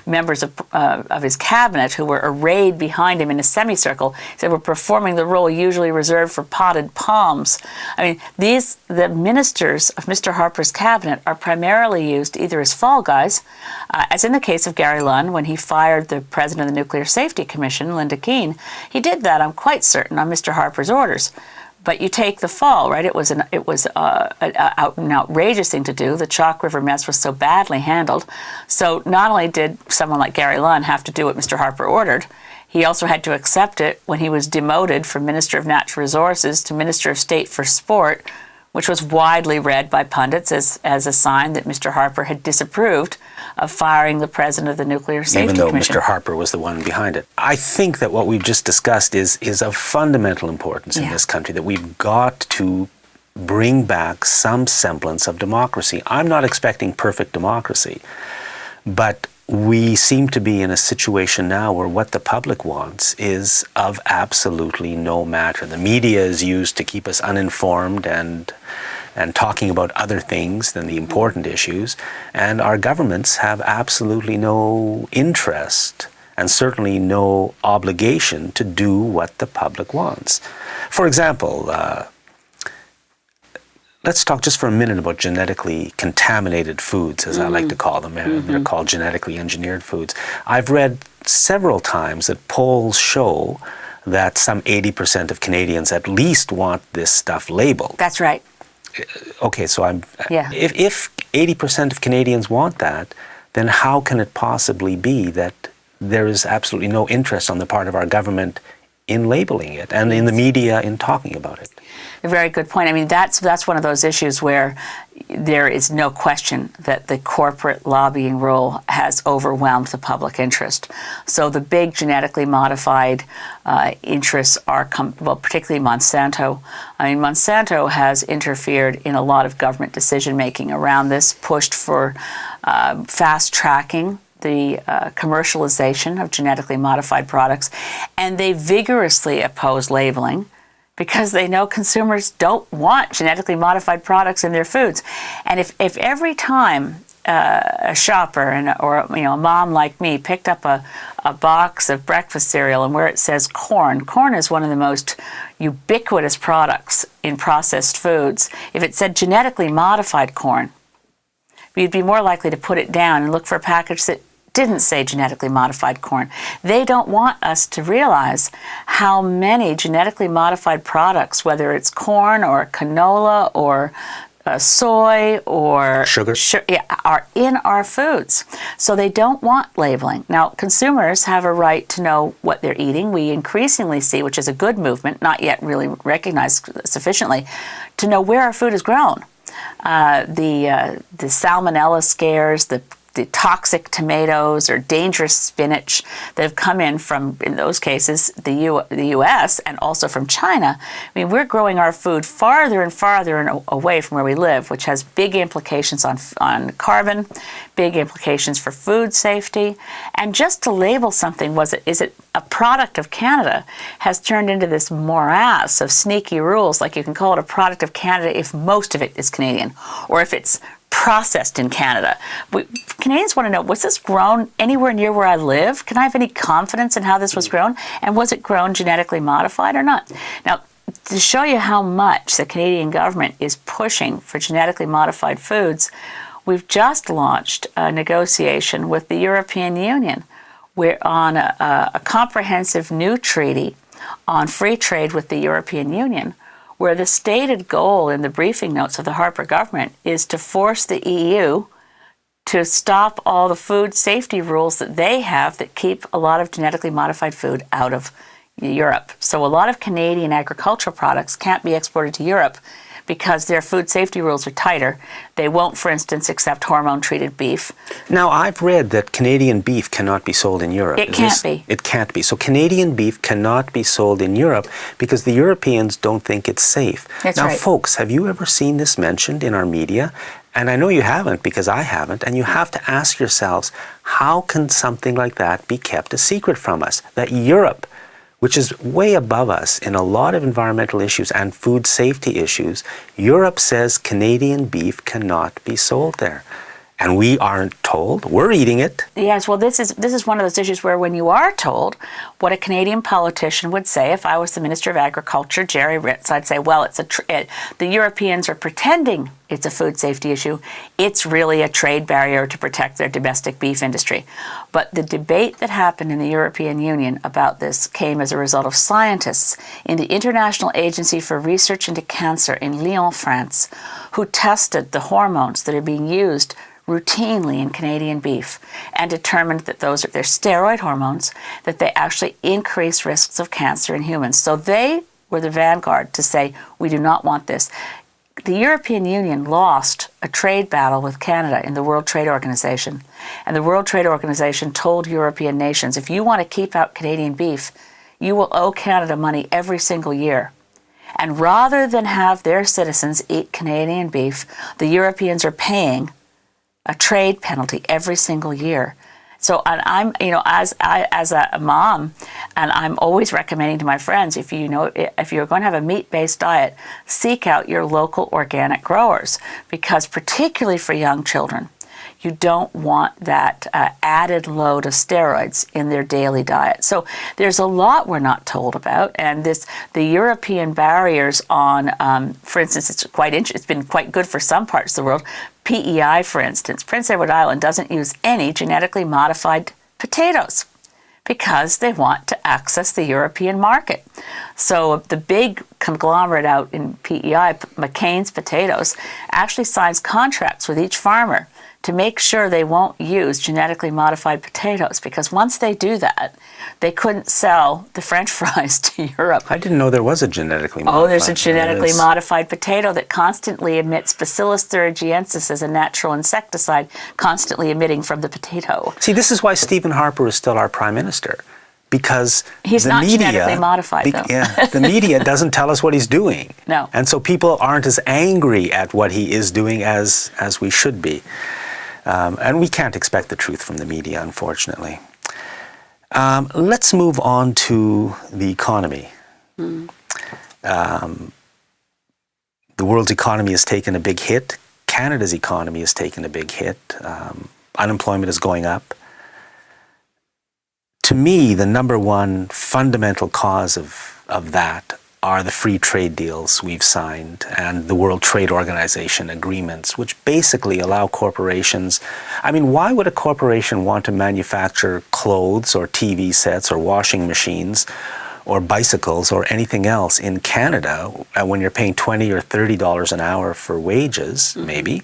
members of his cabinet, who were arrayed behind him in a semicircle, said were performing the role usually reserved for potted palms. I mean, the ministers of Mr. Harper's cabinet are primarily used either as fall guys, as in the case of Gary Lunn when he fired the president of the Nuclear Safety Commission, Linda Keane. He did that, I'm quite certain, on Mr. Harper's orders. But you take the fall, right? It was an outrageous thing to do. The Chalk River mess was so badly handled. So not only did someone like Gary Lunn have to do what Mr. Harper ordered, he also had to accept it when he was demoted from Minister of Natural Resources to Minister of State for Sport, which was widely read by pundits as a sign that Mr. Harper had disapproved of firing the president of the Nuclear Safety Commission. Even though Mr. Harper was the one behind it. I think that what we've just discussed is of fundamental importance in this country, that we've got to bring back some semblance of democracy. I'm not expecting perfect democracy, but we seem to be in a situation now where what the public wants is of absolutely no matter. The media is used to keep us uninformed and talking about other things than the important issues, and our governments have absolutely no interest and certainly no obligation to do what the public wants. For example, let's talk just for a minute about genetically contaminated foods, as I like to call them. They're called genetically engineered foods. I've read several times that polls show that some 80% of Canadians at least want this stuff labeled. That's right. Okay, so if 80% of Canadians want that, then how can it possibly be that there is absolutely no interest on the part of our government in labeling it and in the media in talking about it? A very good point. I mean, that's one of those issues where there is no question that the corporate lobbying role has overwhelmed the public interest. So the big genetically modified interests are, particularly Monsanto. I mean, Monsanto has interfered in a lot of government decision-making around this, pushed for fast-tracking the commercialization of genetically modified products, and they vigorously oppose labeling because they know consumers don't want genetically modified products in their foods. And if every time a shopper or a mom like me picked up a box of breakfast cereal and where it says corn is one of the most ubiquitous products in processed foods. If it said genetically modified corn, you'd be more likely to put it down and look for a package that didn't say genetically modified corn. They don't want us to realize how many genetically modified products, whether it's corn or canola or soy or sugar, are in our foods. So they don't want labeling. Now, consumers have a right to know what they're eating. We increasingly see, which is a good movement, not yet really recognized sufficiently, to know where our food is grown. The salmonella scares, the toxic tomatoes or dangerous spinach that have come in from, in those cases, the U.S. and also from China. I mean, we're growing our food farther and farther away from where we live, which has big implications on carbon, big implications for food safety. And just to label something, is it a product of Canada, has turned into this morass of sneaky rules. Like you can call it a product of Canada if most of it is Canadian, or if it's processed in Canada. Canadians want to know, was this grown anywhere near where I live? Can I have any confidence in how this was grown? And was it grown genetically modified or not? Now, to show you how much the Canadian government is pushing for genetically modified foods, we've just launched a negotiation with the European Union. We're on a comprehensive new treaty on free trade with the European Union, where the stated goal in the briefing notes of the Harper government is to force the EU to stop all the food safety rules that they have that keep a lot of genetically modified food out of Europe. So a lot of Canadian agricultural products can't be exported to Europe because their food safety rules are tighter. They won't, for instance, accept hormone-treated beef. Now, I've read that Canadian beef cannot be sold in Europe. It can't be. It can't be. So Canadian beef cannot be sold in Europe because the Europeans don't think it's safe. That's now, right. folks, have you ever seen this mentioned in our media? And I know you haven't because I haven't. And you have to ask yourselves, how can something like that be kept a secret from us? That Europe, which is way above us in a lot of environmental issues and food safety issues, Europe says Canadian beef cannot be sold there. And we aren't told. We're eating it. Yes, well, this is one of those issues where when you are told what a Canadian politician would say, if I was the Minister of Agriculture, Jerry Ritz, I'd say, well, the Europeans are pretending it's a food safety issue. It's really a trade barrier to protect their domestic beef industry. But the debate that happened in the European Union about this came as a result of scientists in the International Agency for Research into Cancer in Lyon, France, who tested the hormones that are being used routinely in Canadian beef and determined that they're steroid hormones, that they actually increase risks of cancer in humans. So they were the vanguard to say, we do not want this. The European Union lost a trade battle with Canada in the World Trade Organization. And the World Trade Organization told European nations, if you want to keep out Canadian beef, you will owe Canada money every single year. And rather than have their citizens eat Canadian beef, the Europeans are paying a trade penalty every single year. So and I'm, as a mom, and I'm always recommending to my friends, if you're going to have a meat-based diet, seek out your local organic growers, because particularly for young children, you don't want that added load of steroids in their daily diet. So there's a lot we're not told about, and the European barriers on, for instance, it's been quite good for some parts of the world. PEI, for instance, Prince Edward Island doesn't use any genetically modified potatoes because they want to access the European market. So the big conglomerate out in PEI, McCain's Potatoes, actually signs contracts with each farmer to make sure they won't use genetically modified potatoes, because once they do that, they couldn't sell the French fries to Europe. I didn't know there was a genetically modified. Oh, there's a genetically modified potato that constantly emits Bacillus thuringiensis as a natural insecticide, constantly emitting from the potato. See, this is why Stephen Harper is still our Prime Minister. Because he's the not media, genetically modified, though. Yeah, the media doesn't tell us what he's doing. No. And so people aren't as angry at what he is doing as we should be. And we can't expect the truth from the media, unfortunately. Let's move on to the economy. The world's economy has taken a big hit. Canada's economy has taken a big hit. Unemployment is going up. To me, the number one fundamental cause of that are the free trade deals we've signed and the World Trade Organization agreements, which basically allow corporations. I mean, why would a corporation want to manufacture clothes or TV sets or washing machines or bicycles or anything else in Canada when you're paying $20 or $30 an hour for wages, maybe,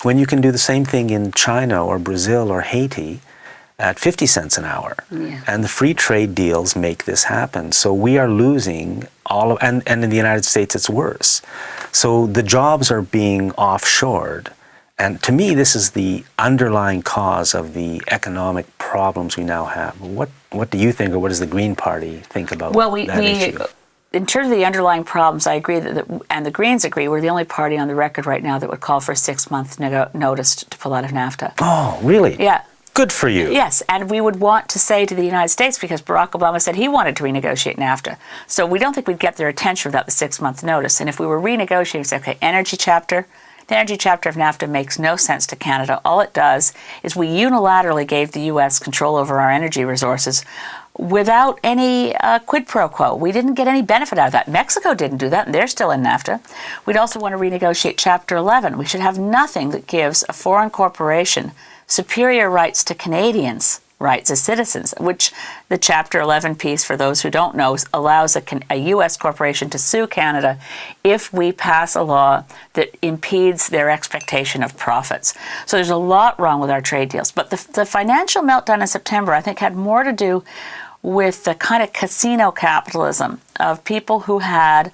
when you can do the same thing in China or Brazil or Haiti at 50 cents an hour? Yeah. And the free trade deals make this happen. So we are losing all of, and in the United States it's worse. So the jobs are being offshored. And to me, this is the underlying cause of the economic problems we now have. What do you think, or what does the Green Party think about that issue? In terms of the underlying problems, I agree and the Greens agree, we're the only party on the record right now that would call for a 6-month notice to pull out of NAFTA. Oh, really? Yeah. Good for you. Yes, and we would want to say to the United States, because Barack Obama said he wanted to renegotiate NAFTA, so we don't think we'd get their attention without the 6-month notice. And if we were renegotiating, say, okay, energy chapter, The energy chapter of NAFTA makes no sense to Canada. All it does is we unilaterally gave the U.S. control over our energy resources without any quid pro quo. We didn't get any benefit out of that. Mexico didn't do that, and they're still in NAFTA. We'd also want to renegotiate Chapter 11. We should have nothing that gives a foreign corporation superior rights to Canadians' rights as citizens, which the Chapter 11 piece, for those who don't know, allows a U.S. corporation to sue Canada if we pass a law that impedes their expectation of profits. So there's a lot wrong with our trade deals. But the financial meltdown in September, I think, had more to do with the kind of casino capitalism of people who had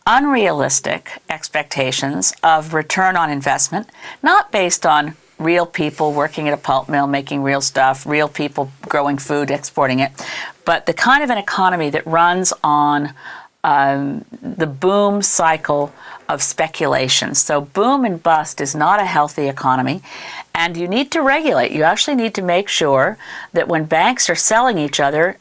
unrealistic expectations of return on investment, not based on real people working at a pulp mill, making real stuff, real people growing food, exporting it, but the kind of an economy that runs on the boom cycle of speculation. So boom and bust is not a healthy economy, and you need to regulate. You actually need to make sure that when banks are selling each other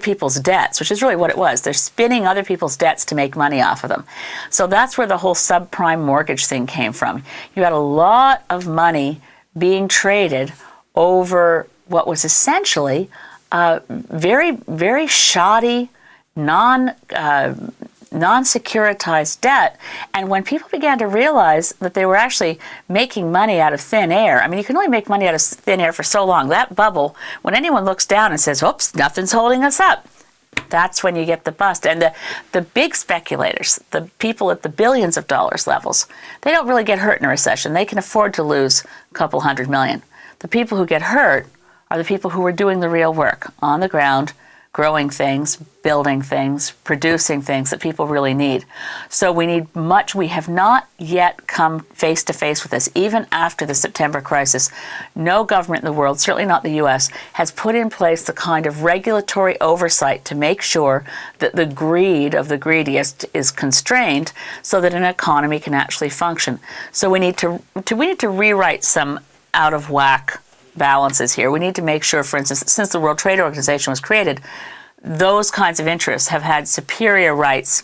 people's debts, which is really what it was. They're spinning other people's debts to make money off of them. So that's where the whole subprime mortgage thing came from. You had a lot of money being traded over what was essentially very, very shoddy, non-securitized debt. And when people began to realize that they were actually making money out of thin air, I mean, you can only make money out of thin air for so long. That bubble, when anyone looks down and says, oops, nothing's holding us up, that's when you get the bust. And the big speculators, the people at the billions of dollars levels, they don't really get hurt in a recession. They can afford to lose a couple $100 million. The people who get hurt are the people who are doing the real work on the ground, growing things, building things, producing things that people really need. So we have not yet come face to face with this. Even after the September crisis, no government in the world, certainly not the U.S., has put in place the kind of regulatory oversight to make sure that the greed of the greediest is constrained so that an economy can actually function. So we need to rewrite some out of whack balances here. We need to make sure, for instance, since the World Trade Organization was created, those kinds of interests have had superior rights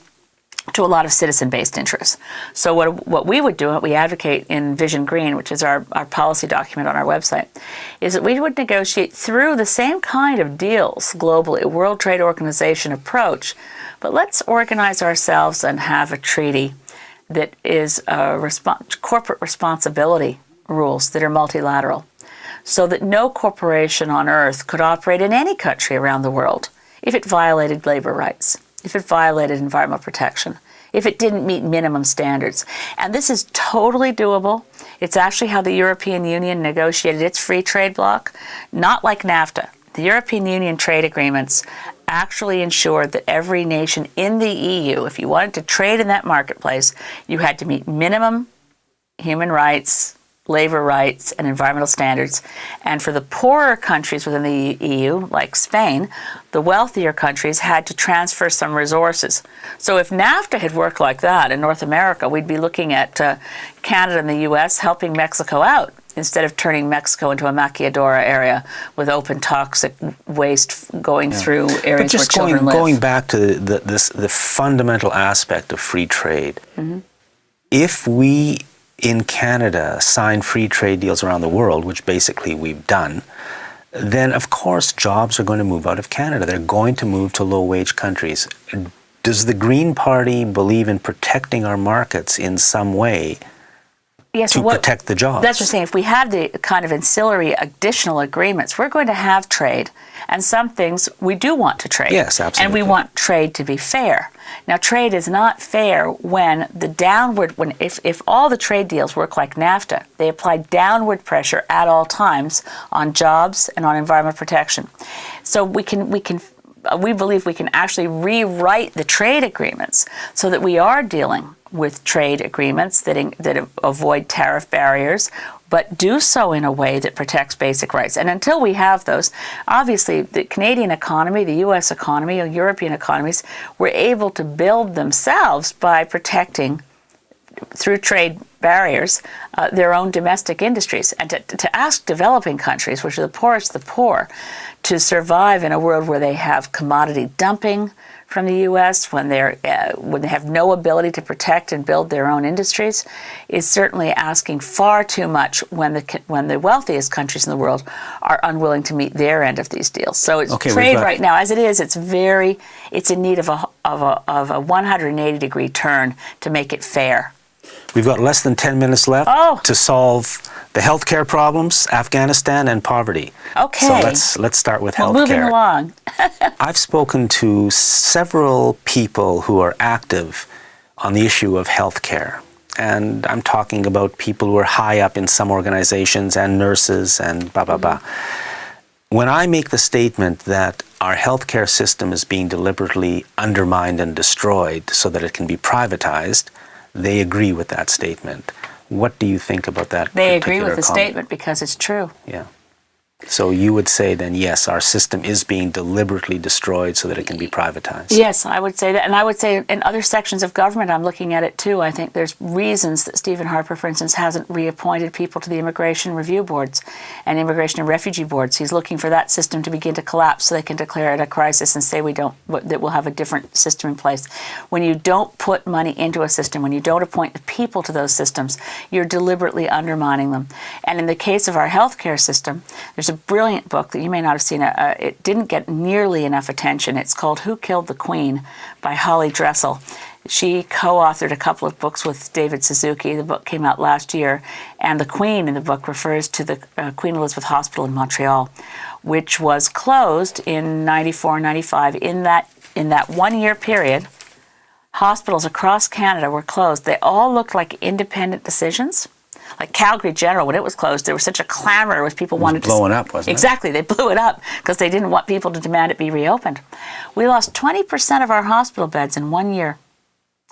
to a lot of citizen-based interests. So what we would do, what we advocate in Vision Green, which is our policy document on our website, is that we would negotiate through the same kind of deals globally, a World Trade Organization approach, but let's organize ourselves and have a treaty that is corporate responsibility rules that are multilateral, so that no corporation on earth could operate in any country around the world if it violated labor rights, if it violated environmental protection, if it didn't meet minimum standards. And this is totally doable. It's actually how the European Union negotiated its free trade bloc, not like NAFTA. The European Union trade agreements actually ensured that every nation in the EU, if you wanted to trade in that marketplace, you had to meet minimum human rights, labor rights, and environmental standards. And for the poorer countries within the EU, like Spain, the wealthier countries had to transfer some resources. So if NAFTA had worked like that in North America, we'd be looking at Canada and the U.S. helping Mexico out instead of turning Mexico into a maquiladora area with open toxic waste going through areas where children live. Going back to the fundamental aspect of free trade, if we in Canada sign free trade deals around the world, which basically we've done, then of course jobs are going to move out of Canada. They're going to move to low-wage countries. Does the Green Party believe in protecting our markets in some way to protect the jobs? That's what I'm saying. If we have the kind of ancillary additional agreements, we're going to have trade. And some things we do want to trade. Yes, absolutely. And we want trade to be fair. Now, trade is not fair when if all the trade deals work like NAFTA, they apply downward pressure at all times on jobs and on environmental protection. So we believe we can actually rewrite the trade agreements so that we are dealing with trade agreements that avoid tariff barriers, but do so in a way that protects basic rights. And until we have those, obviously the Canadian economy, the U.S. economy, or European economies were able to build themselves by protecting, through trade barriers, their own domestic industries. And to ask developing countries, which are the poorest of the poor, to survive in a world where they have commodity dumping from the U.S., when they have no ability to protect and build their own industries, is certainly asking far too much when the wealthiest countries in the world are unwilling to meet their end of these deals. So it's trade right now, as it is, it's in need of a 180-degree turn to make it fair. We've got less than 10 minutes left to solve the healthcare problems, Afghanistan, and poverty. Okay. So let's start with healthcare. Moving along. I've spoken to several people who are active on the issue of healthcare. And I'm talking about people who are high up in some organizations and nurses and blah, blah, blah. When I make the statement that our healthcare system is being deliberately undermined and destroyed so that it can be privatized, they agree with that statement. What do you think about that? They agree with the statement because it's true. Yeah. So you would say then, yes, our system is being deliberately destroyed so that it can be privatized. Yes, I would say that. And I would say in other sections of government, I'm looking at it too. I think there's reasons that Stephen Harper, for instance, hasn't reappointed people to the immigration review boards and immigration and refugee boards. He's looking for that system to begin to collapse so they can declare it a crisis and say that we'll have a different system in place. When you don't put money into a system, when you don't appoint the people to those systems, you're deliberately undermining them. And in the case of our healthcare system, there's a brilliant book that you may not have seen. It didn't get nearly enough attention. It's called Who Killed the Queen by Holly Dressel. She co-authored a couple of books with David Suzuki. The book came out last year, and the Queen in the book refers to the Queen Elizabeth Hospital in Montreal, which was closed in 94, 95. In that 1 year period, hospitals across Canada were closed. They all looked like independent decisions. Like Calgary General, when it was closed, there was such a clamor with people wanted to... blowing up, wasn't it? Exactly. They blew it up because they didn't want people to demand it be reopened. We lost 20% of our hospital beds in 1 year,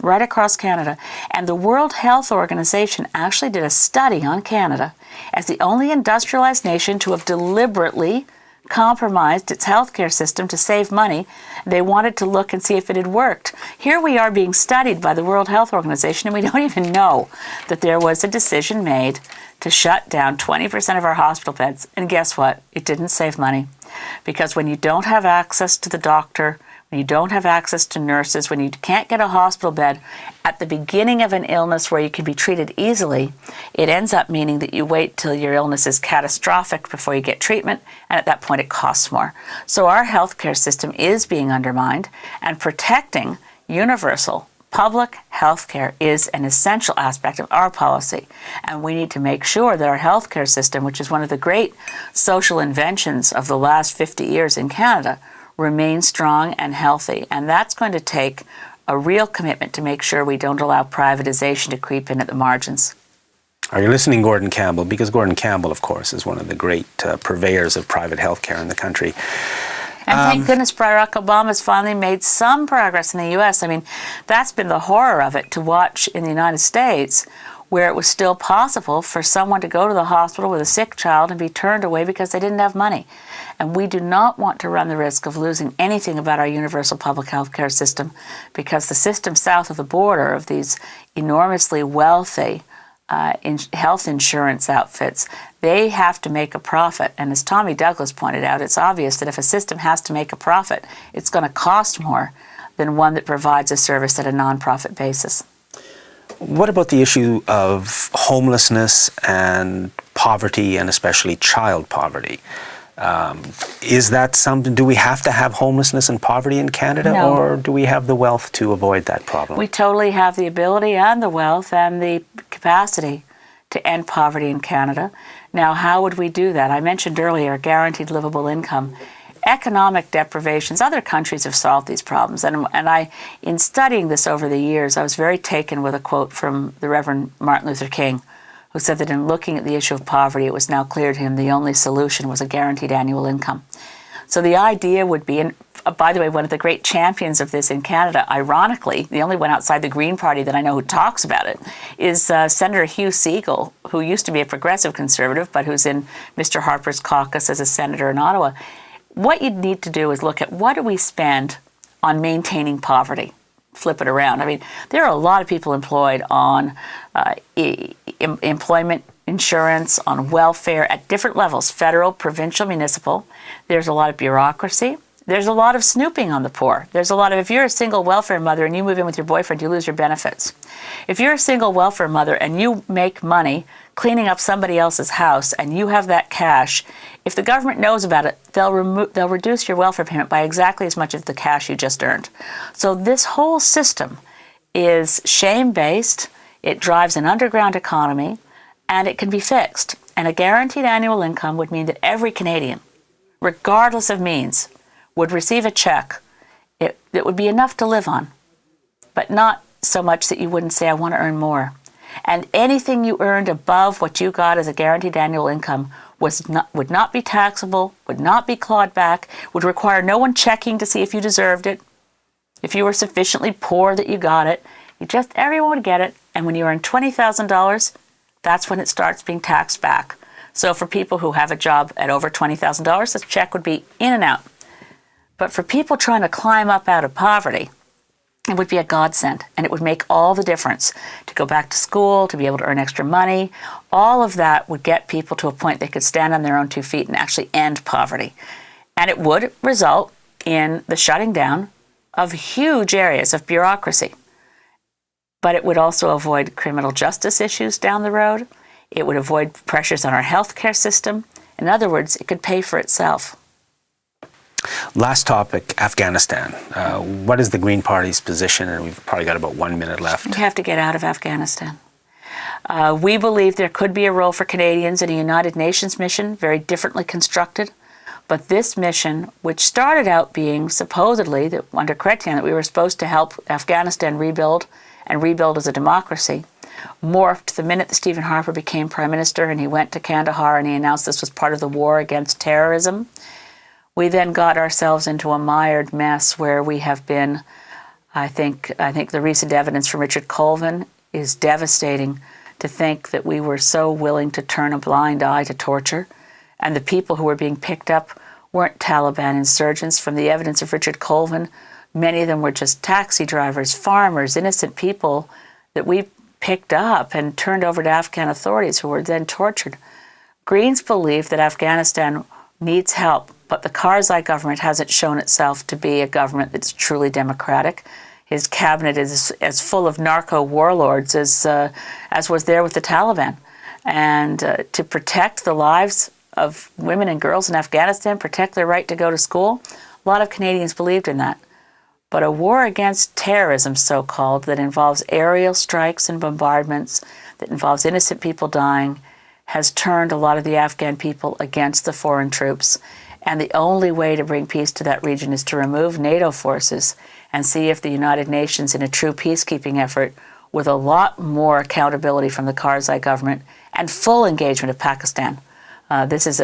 right across Canada. And the World Health Organization actually did a study on Canada as the only industrialized nation to have deliberately compromised its healthcare system to save money. They wanted to look and see if it had worked. Here we are being studied by the World Health Organization, and we don't even know that there was a decision made to shut down 20% of our hospital beds. And guess what? It didn't save money. Because when you don't have access to the doctor, when you don't have access to nurses, when you can't get a hospital bed at the beginning of an illness where you can be treated easily, it ends up meaning that you wait till your illness is catastrophic before you get treatment, and at that point it costs more. So our healthcare system is being undermined, and protecting universal public health care is an essential aspect of our policy. And we need to make sure that our healthcare system, which is one of the great social inventions of the last 50 years in Canada, remain strong and healthy. And that's going to take a real commitment to make sure we don't allow privatization to creep in at the margins. Are you listening, Gordon Campbell? Because Gordon Campbell, of course, is one of the great purveyors of private health care in the country. And thank goodness Barack Obama's finally made some progress in the U.S. I mean, that's been the horror of it, to watch in the United States, where it was still possible for someone to go to the hospital with a sick child and be turned away because they didn't have money. And we do not want to run the risk of losing anything about our universal public health care system, because the system south of the border of these enormously wealthy health insurance outfits, they have to make a profit. And as Tommy Douglas pointed out, it's obvious that if a system has to make a profit, it's going to cost more than one that provides a service at a nonprofit basis. What about the issue of homelessness and poverty, and especially child poverty? Is that something, do we have to have homelessness and poverty in Canada? No. Or do we have the wealth to avoid that problem? We totally have the ability and the wealth and the capacity to end poverty in Canada. Now, how would we do that? I mentioned earlier guaranteed livable income. Economic deprivations, other countries have solved these problems. And I, in studying this over the years, I was very taken with a quote from the Reverend Martin Luther King, who said that in looking at the issue of poverty, it was now clear to him the only solution was a guaranteed annual income. So the idea would be, and by the way, one of the great champions of this in Canada, ironically, the only one outside the Green Party that I know who talks about it, is Senator Hugh Segal, who used to be a progressive conservative, but who's in Mr. Harper's caucus as a senator in Ottawa. What you'd need to do is look at what do we spend on maintaining poverty. flip it around. I mean, there are a lot of people employed on employment insurance, on welfare at different levels, federal, provincial, municipal. There's a lot of bureaucracy. There's a lot of snooping on the poor. There's a lot of, if you're a single welfare mother and you move in with your boyfriend, you lose your benefits. If you're a single welfare mother and you make money cleaning up somebody else's house and you have that cash, if the government knows about it, they'll reduce your welfare payment by exactly as much as the cash you just earned. So this whole system is shame-based. It drives an underground economy, and it can be fixed. And a guaranteed annual income would mean that every Canadian, regardless of means, would receive a check that would be enough to live on, but not so much that you wouldn't say, I want to earn more. And anything you earned above what you got as a guaranteed annual income would not be taxable, would not be clawed back, would require no one checking to see if you deserved it, if you were sufficiently poor that you got it. Everyone would get it. And when you earn $20,000, that's when it starts being taxed back. So for people who have a job at over $20,000, the check would be in and out. But for people trying to climb up out of poverty, it would be a godsend, and it would make all the difference to go back to school, to be able to earn extra money. All of that would get people to a point they could stand on their own 2 feet and actually end poverty. And it would result in the shutting down of huge areas of bureaucracy. But it would also avoid criminal justice issues down the road. It would avoid pressures on our healthcare system. In other words, it could pay for itself. Last topic, Afghanistan. What is the Green Party's position? And we've probably got about 1 minute left. We have to get out of Afghanistan. We believe there could be a role for Canadians in a United Nations mission, very differently constructed. But this mission, which started out being supposedly, under Chrétien, that we were supposed to help Afghanistan rebuild and rebuild as a democracy, morphed the minute that Stephen Harper became Prime Minister and he went to Kandahar and he announced this was part of the war against terrorism. We then got ourselves into a mired mess where we have been, I think the recent evidence from Richard Colvin is devastating, to think that we were so willing to turn a blind eye to torture. And the people who were being picked up weren't Taliban insurgents. From the evidence of Richard Colvin, many of them were just taxi drivers, farmers, innocent people that we picked up and turned over to Afghan authorities who were then tortured. Greens believe that Afghanistan needs help, but the Karzai government hasn't shown itself to be a government that's truly democratic. His cabinet is as full of narco warlords as was there with the Taliban. And to protect the lives of women and girls in Afghanistan, protect their right to go to school, a lot of Canadians believed in that. But a war against terrorism, so-called, that involves aerial strikes and bombardments, that involves innocent people dying, has turned a lot of the Afghan people against the foreign troops. And the only way to bring peace to that region is to remove NATO forces and see if the United Nations, in a true peacekeeping effort, with a lot more accountability from the Karzai government and full engagement of Pakistan. This is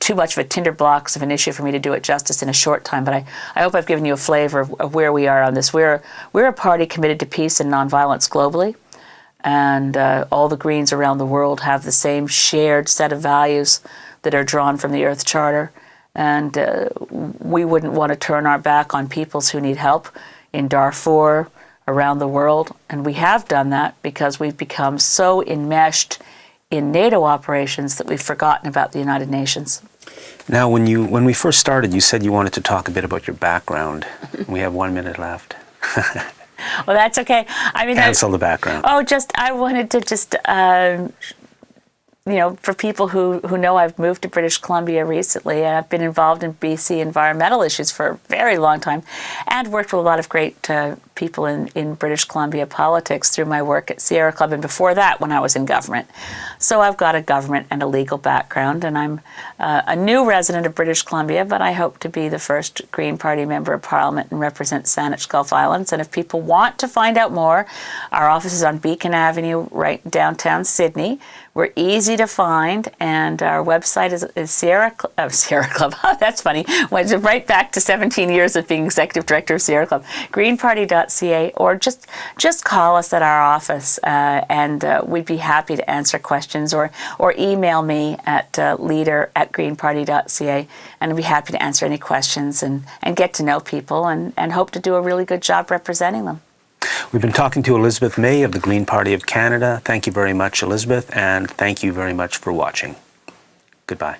too much of a tinderbox of an issue for me to do it justice in a short time, but I hope I've given you a flavor of where we are on this. We're a party committed to peace and nonviolence globally. And all the Greens around the world have the same shared set of values that are drawn from the Earth Charter. And we wouldn't want to turn our back on peoples who need help in Darfur, around the world. And we have done that because we've become so enmeshed in NATO operations that we've forgotten about the United Nations. Now, when we first started, you said you wanted to talk a bit about your background. We have 1 minute left. Well, that's okay. I mean, cancel the background. I wanted to for people who know, I've moved to British Columbia recently, and I've been involved in BC environmental issues for a very long time, and worked with a lot of great people in British Columbia politics through my work at Sierra Club, and before that, when I was in government. So I've got a government and a legal background, and I'm a new resident of British Columbia, but I hope to be the first Green Party Member of Parliament and represent Saanich Gulf Islands. And if people want to find out more, our office is on Beacon Avenue, right downtown Sydney. We're easy to find, and our website is Sierra Club. That's funny. Went right back to 17 years of being executive director of Sierra Club. Greenparty.ca, or just call us at our office, and we'd be happy to answer questions, or email me at leader@greenparty.ca, and I'd be happy to answer any questions and get to know people and hope to do a really good job representing them. We've been talking to Elizabeth May of the Green Party of Canada. Thank you very much, Elizabeth, and thank you very much for watching. Goodbye.